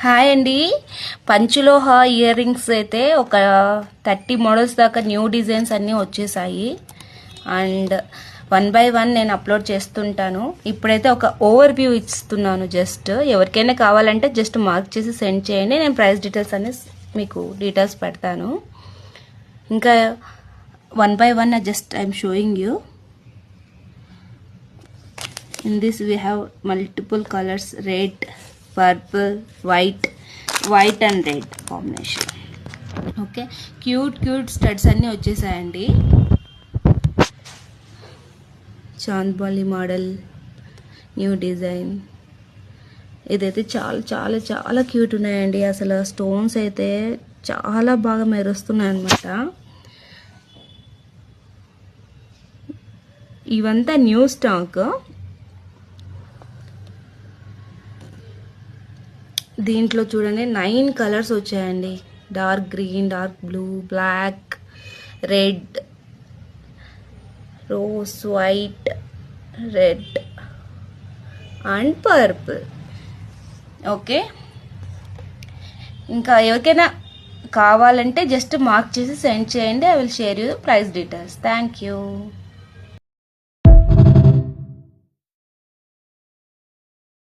Hi అండి. పంచులోహ ear rings అయితే ఒక 30 మోడల్స్ దాకా న్యూ డిజైన్స్ అన్నీ వచ్చేసాయి. అండ్ 1 by 1 నేను అప్లోడ్ చేస్తుంటాను. ఇప్పుడైతే ఒక ఓవర్ వ్యూ ఇస్తున్నాను. జస్ట్ ఎవరికైనా కావాలంటే జస్ట్ మార్క్ చేసి సెండ్ చేయండి. నేను ప్రైస్ డీటెయిల్స్ అన్ని మీకు డీటెయిల్స్ పెడతాను. ఇంకా 1 by 1 just I'm showing you. In this we have multiple colors: red, purple, white and red combination. Okay, cute studs అన్నీ వచ్చేసాయండి. Chandbali model, new design. ఇదైతే చాలా క్యూట్ ఉన్నాయండి. అసలు స్టోన్స్ అయితే చాలా బాగా మెరుస్తున్నాయి అన్నమాట. ఇవంతా న్యూ స్టాక్. దీంట్లో చూడండి 9 కలర్స్ వచ్చాయండి. Dark green, dark blue, black, red, rose, white, red and purple. Okay, ఇంకా ఎవరికైనా కావాలంటే జస్ట్ మార్క్ చేసి సెండ్ చేయండి. I will share you price details. Thank you.